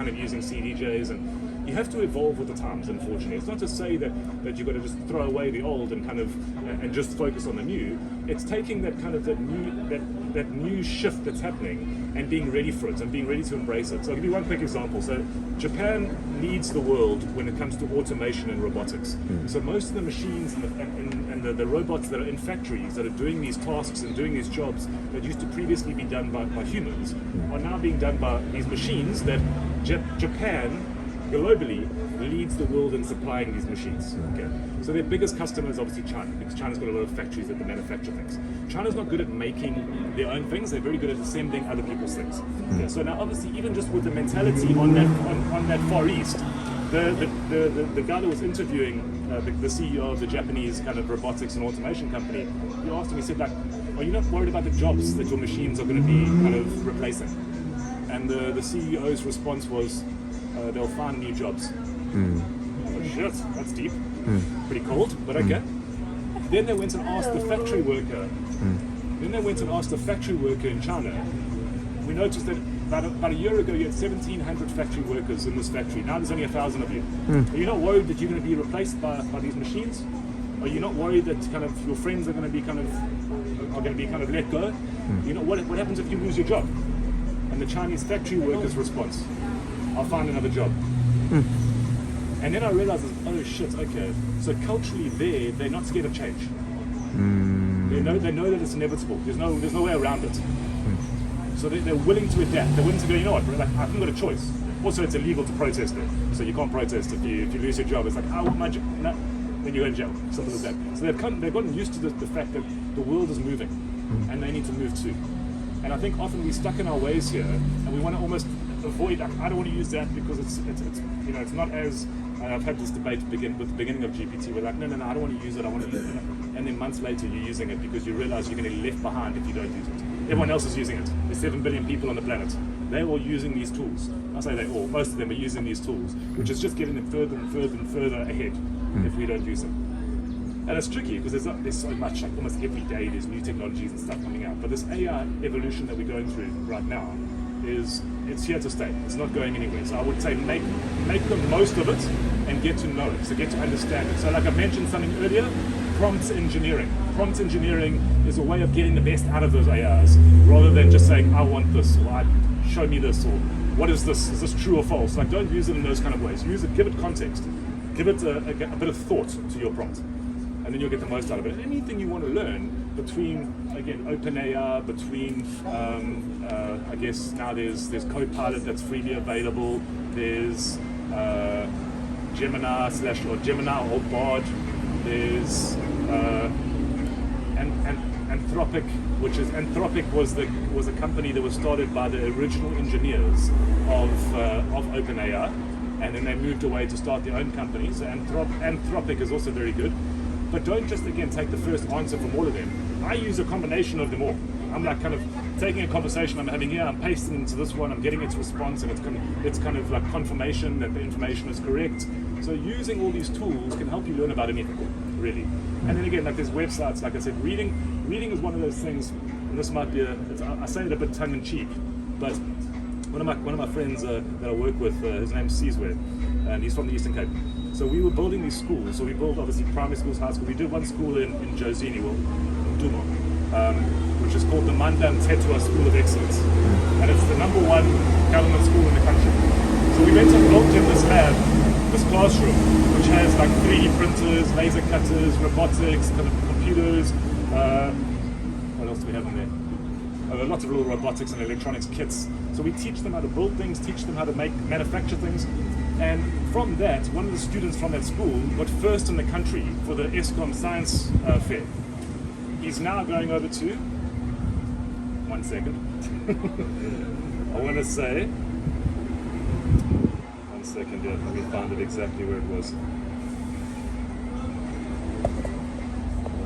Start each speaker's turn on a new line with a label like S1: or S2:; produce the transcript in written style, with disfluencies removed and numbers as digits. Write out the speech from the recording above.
S1: kind of using CDJs, and you have to evolve with the times, unfortunately. It's not to say that you've got to just throw away the old and kind of and just focus on the new. It's taking that kind of that new shift that's happening and being ready for it and being ready to embrace it. So I'll give you one quick example. So Japan leads the world when it comes to automation and robotics. So most of the machines and the robots that are in factories that are doing these tasks and doing these jobs that used to previously be done by humans are now being done by these machines that Japan globally leads the world in supplying these machines. Okay, so their biggest customer is obviously China, because China's got a lot of factories that manufacture things. China's not good at making their own things; they're very good at assembling other people's things. Okay, so now, obviously, even just with the mentality on that Far East, the guy that was interviewing the CEO of the Japanese kind of robotics and automation company, he asked him, he said, like, "Are you not worried about the jobs that your machines are going to be kind of replacing?" And the CEO's response was, "They'll find new jobs." Oh, shit, that's deep. Pretty cold, but okay. Then they went and asked the factory worker. Then they went and asked the factory worker in China. We noticed that about a year ago you had 1,700 factory workers in this factory. Now there's only 1,000 of you. Are you not worried that you're going to be replaced by these machines? Are you not worried that kind of your friends are going to be kind of let go? You know what happens if you lose your job? And the Chinese factory workers' response: "I'll find another job." And then I realized, oh shit, okay. So culturally they're not scared of change. They know that it's inevitable. There's no way around it. So they're willing to adapt. They're willing to go, you know what, like, I haven't got a choice. Also, it's illegal to protest there. So you can't protest if you lose your job. It's like, I want my job. No, then you go in jail. Something like that. So they've gotten used to the fact that the world is moving and they need to move too. And I think often we're stuck in our ways here and we want to almost avoid, I don't want to use that because it's you know, it's not as, I've had this debate with the beginning of GPT. We're like, no, I don't want to use it, I want to use it. And then months later you're using it because you realize you're going to be left behind if you don't use it. Everyone else is using it. There's 7 billion people on the planet. They're all using these tools. I say they all, most of them are using these tools, which is just getting them further and further and further ahead if we don't use them. And it's tricky because there's so much, like almost every day there's new technologies and stuff coming out. But this AI evolution that we're going through right now it's here to stay. It's not going anywhere. So I would say make the most of it and get to know it. So get to understand it. So like I mentioned something earlier, prompt engineering. Prompt engineering is a way of getting the best out of those AIs rather than just saying, I want this, or show me this, or what is this? Is this true or false? Like, don't use it in those kind of ways. Use it, give it context. Give it a bit of thought to your prompt. And then you'll get the most out of it. Anything you want to learn between, again, OpenAI, between, I guess now there's Copilot that's freely available. There's Gemini or Bard. There's Anthropic, Anthropic was a company that was started by the original engineers of OpenAI, and then they moved away to start their own company. So Anthropic is also very good. But don't just, again, take the first answer from all of them. I use a combination of them all. I'm like kind of taking a conversation I'm having here, I'm pasting into this one, I'm getting its response, and it's kind of like confirmation that the information is correct. So using all these tools can help you learn about anything, really. And then again, like there's websites, like I said, reading is one of those things, and this might be I say it a bit tongue in cheek, but one of my friends that I work with, his name's Cesware, and he's from the Eastern Cape. So we were building these schools. So we built obviously primary schools, high school. We did one school in Jozini, Dumo, which is called the Mandam Tetua School of Excellence. And it's the #1 government school in the country. So we went and built in this lab, this classroom, which has like 3D printers, laser cutters, robotics, computers. What else do we have in there? Lots of little robotics and electronics kits. So we teach them how to build things, teach them how to manufacture things. And from that, one of the students from that school got first in the country for the ESCOM Science Fair. He's now going over to, 1 second, I want to say, 1 second here, let me find it exactly where it was.